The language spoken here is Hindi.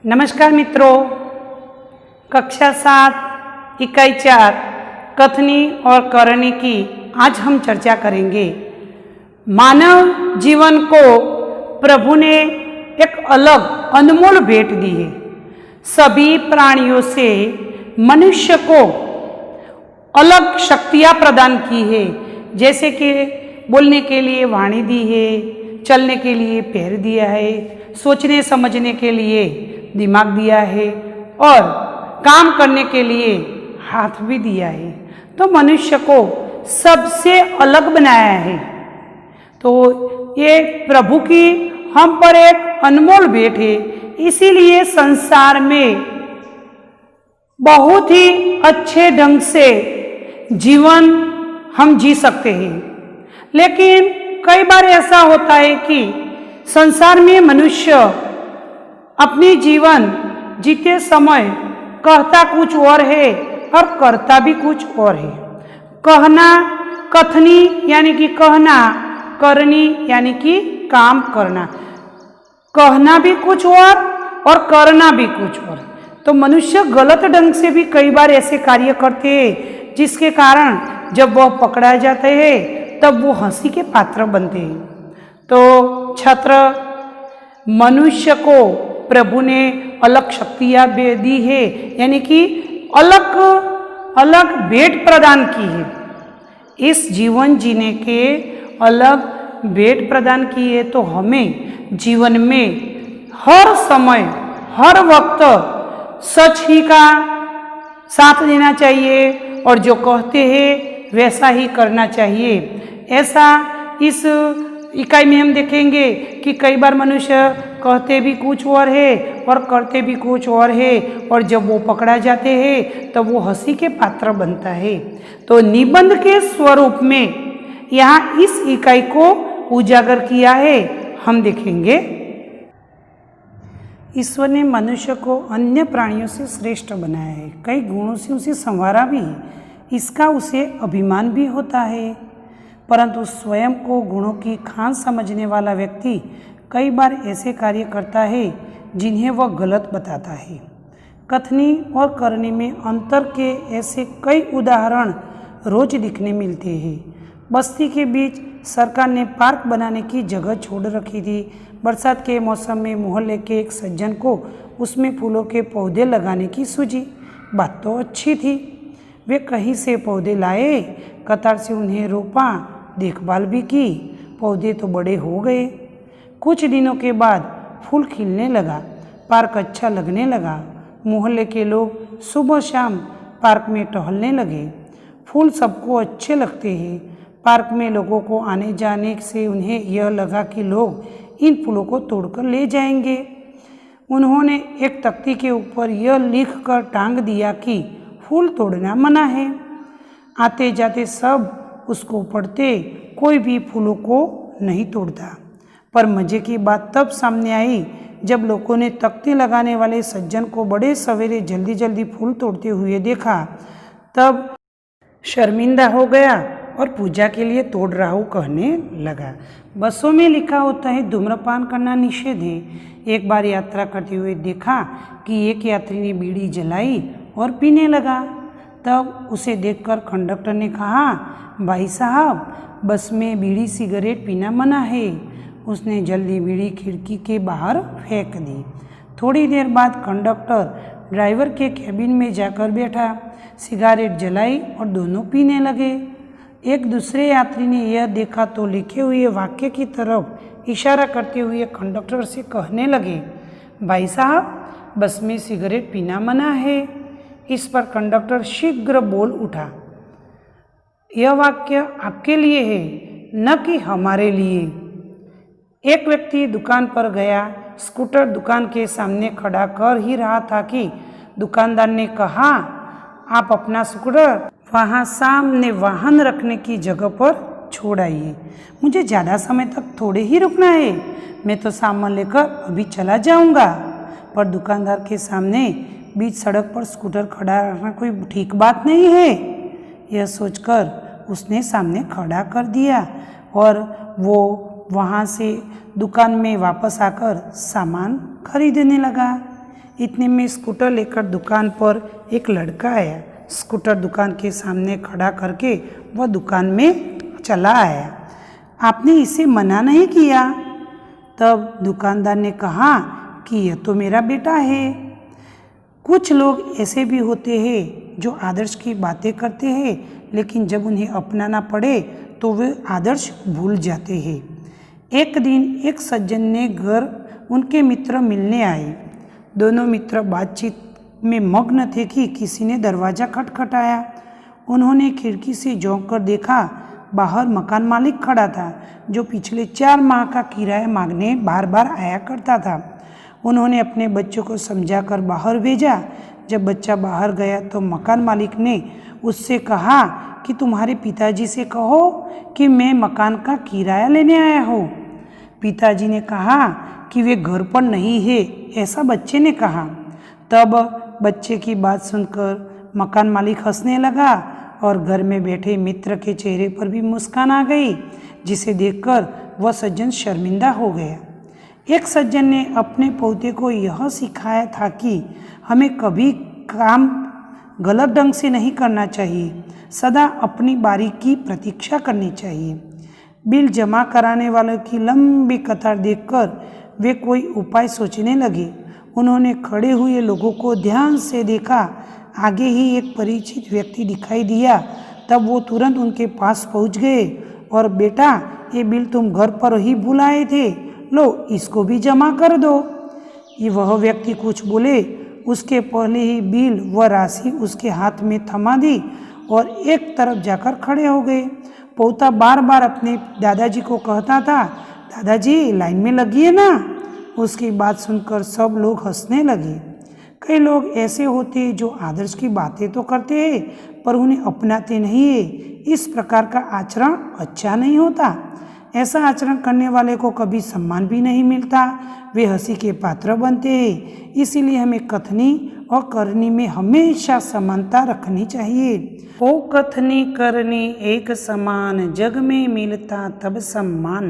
नमस्कार मित्रों, कक्षा 7 इकाई 4 कथनी और करनी की आज हम चर्चा करेंगे। मानव जीवन को प्रभु ने एक अलग अनमोल भेंट दी है। सभी प्राणियों से मनुष्य को अलग शक्तियाँ प्रदान की है, जैसे कि बोलने के लिए वाणी दी है, चलने के लिए पैर दिया है, सोचने समझने के लिए दिमाग दिया है और काम करने के लिए हाथ भी दिया है। तो मनुष्य को सबसे अलग बनाया है। तो ये प्रभु की हम पर एक अनमोल भेंट है। इसीलिए संसार में बहुत ही अच्छे ढंग से जीवन हम जी सकते हैं। लेकिन कई बार ऐसा होता है कि संसार में मनुष्य अपनी जीवन जीते समय कहता कुछ और है और करता भी कुछ और है। कहना कथनी यानी कि कहना, करनी यानी कि काम करना। कहना भी कुछ और करना भी कुछ और। तो मनुष्य गलत ढंग से भी कई बार ऐसे कार्य करते हैं जिसके कारण जब वह पकड़ा जाते हैं तब वो हंसी के पात्र बनते हैं। तो छात्र, मनुष्य को प्रभु ने अलग शक्तियाँ दी है, यानी कि अलग अलग भेंट प्रदान की है। इस जीवन जीने के अलग भेंट प्रदान की है। तो हमें जीवन में हर समय हर वक्त सच ही का साथ देना चाहिए और जो कहते हैं वैसा ही करना चाहिए। ऐसा इस इकाई में हम देखेंगे कि कई बार मनुष्य कहते भी कुछ और है और करते भी कुछ और है, और जब वो पकड़ा जाते हैं तब वो हंसी के पात्र बनता है। तो निबंध के स्वरूप में यहाँ इस इकाई को उजागर किया है। हम देखेंगे, ईश्वर ने मनुष्य को अन्य प्राणियों से श्रेष्ठ बनाया है, कई गुणों से उसे संवारा भी है। इसका उसे अभिमान भी होता है, परंतु स्वयं को गुणों की खान समझने वाला व्यक्ति कई बार ऐसे कार्य करता है जिन्हें वह गलत बताता है। कथनी और करनी में अंतर के ऐसे कई उदाहरण रोज दिखने मिलते हैं। बस्ती के बीच सरकार ने पार्क बनाने की जगह छोड़ रखी थी। बरसात के मौसम में मोहल्ले के एक सज्जन को उसमें फूलों के पौधे लगाने की सूझी। बात तो अच्छी थी। वे कहीं से पौधे लाए, कतार से उन्हें रोपा, देखभाल भी की। पौधे तो बड़े हो गए। कुछ दिनों के बाद फूल खिलने लगा, पार्क अच्छा लगने लगा। मोहल्ले के लोग सुबह शाम पार्क में टहलने लगे। फूल सबको अच्छे लगते हैं। पार्क में लोगों को आने जाने से उन्हें यह लगा कि लोग इन फूलों को तोड़कर ले जाएंगे। उन्होंने एक तख्ती के ऊपर यह लिख कर टांग दिया कि फूल तोड़ना मना है। आते जाते सब उसको पढ़ते, कोई भी फूलों को नहीं तोड़ता। पर मज़े की बात तब सामने आई जब लोगों ने तख्ती लगाने वाले सज्जन को बड़े सवेरे जल्दी जल्दी फूल तोड़ते हुए देखा। तब शर्मिंदा हो गया और पूजा के लिए तोड़ रहा हूँ कहने लगा। बसों में लिखा होता है धूम्रपान करना निषेध है। एक बार यात्रा करते हुए देखा कि एक यात्री ने बीड़ी जलाई और पीने लगा। तब उसे देखकर कंडक्टर ने कहा, भाई साहब, बस में बीड़ी सिगरेट पीना मना है। उसने जल्दी बीड़ी खिड़की के बाहर फेंक दी। थोड़ी देर बाद कंडक्टर ड्राइवर के कैबिन में जाकर बैठा, सिगरेट जलाई और दोनों पीने लगे। एक दूसरे यात्री ने यह देखा तो लिखे हुए वाक्य की तरफ इशारा करते हुए कंडक्टर से कहने लगे, भाई साहब, बस में सिगरेट पीना मना है। इस पर कंडक्टर शीघ्र बोल उठा, यह वाक्य आपके लिए है, न कि हमारे लिए। एक व्यक्ति दुकान पर गया। स्कूटर दुकान के सामने खड़ा कर ही रहा था कि दुकानदार ने कहा, आप अपना स्कूटर वहाँ सामने वाहन रखने की जगह पर छोड़ आइए। मुझे ज़्यादा समय तक थोड़े ही रुकना है, मैं तो सामान लेकर अभी चला जाऊँगा। पर दुकानदार के सामने बीच सड़क पर स्कूटर खड़ा रखना कोई ठीक बात नहीं है। यह सोचकर उसने सामने खड़ा कर दिया और वो वहाँ से दुकान में वापस आकर सामान खरीदने लगा। इतने में स्कूटर लेकर दुकान पर एक लड़का आया। स्कूटर दुकान के सामने खड़ा करके वह दुकान में चला आया। आपने इसे मना नहीं किया? तब दुकानदार ने कहा कि यह तो मेरा बेटा है। कुछ लोग ऐसे भी होते हैं जो आदर्श की बातें करते हैं, लेकिन जब उन्हें अपनाना पड़े तो वे आदर्श भूल जाते हैं। एक दिन एक सज्जन ने घर उनके मित्र मिलने आए। दोनों मित्र बातचीत में मग्न थे कि किसी ने दरवाज़ा खटखटाया। उन्होंने खिड़की से झांक कर देखा, बाहर मकान मालिक खड़ा था, जो पिछले 4 माह का किराया मांगने बार बार आया करता था। उन्होंने अपने बच्चों को समझाकर बाहर भेजा। जब बच्चा बाहर गया तो मकान मालिक ने उससे कहा कि तुम्हारे पिताजी से कहो कि मैं मकान का किराया लेने आया हूँ। पिताजी ने कहा कि वे घर पर नहीं है, ऐसा बच्चे ने कहा। तब बच्चे की बात सुनकर मकान मालिक हंसने लगा और घर में बैठे मित्र के चेहरे पर भी मुस्कान आ गई, जिसे देखकर वह सज्जन शर्मिंदा हो गया। एक सज्जन ने अपने पोते को यह सिखाया था कि हमें कभी काम गलत ढंग से नहीं करना चाहिए, सदा अपनी बारी की प्रतीक्षा करनी चाहिए। बिल जमा कराने वालों की लंबी कतार देखकर वे कोई उपाय सोचने लगे। उन्होंने खड़े हुए लोगों को ध्यान से देखा। आगे ही एक परिचित व्यक्ति दिखाई दिया। तब वो तुरंत उनके पास पहुंच गए और बेटा, ये बिल तुम घर पर ही भूल आए थे, लो इसको भी जमा कर दो। ये वह व्यक्ति कुछ बोले उसके पहले ही बिल व राशि उसके हाथ में थमा दी और एक तरफ जाकर खड़े हो गए। पोता बार बार अपने दादाजी को कहता था, दादाजी लाइन में लगिए ना। उसकी बात सुनकर सब लोग हंसने लगे। कई लोग ऐसे होते हैं जो आदर्श की बातें तो करते हैं पर उन्हें अपनाते नहीं है। इस प्रकार का आचरण अच्छा नहीं होता। ऐसा आचरण करने वाले को कभी सम्मान भी नहीं मिलता, वे हंसी के पात्र बनते हैं। इसीलिए हमें कथनी और करनी में हमेशा समानता रखनी चाहिए। ओ कथनी करनी एक समान, जग में मिलता तब सम्मान।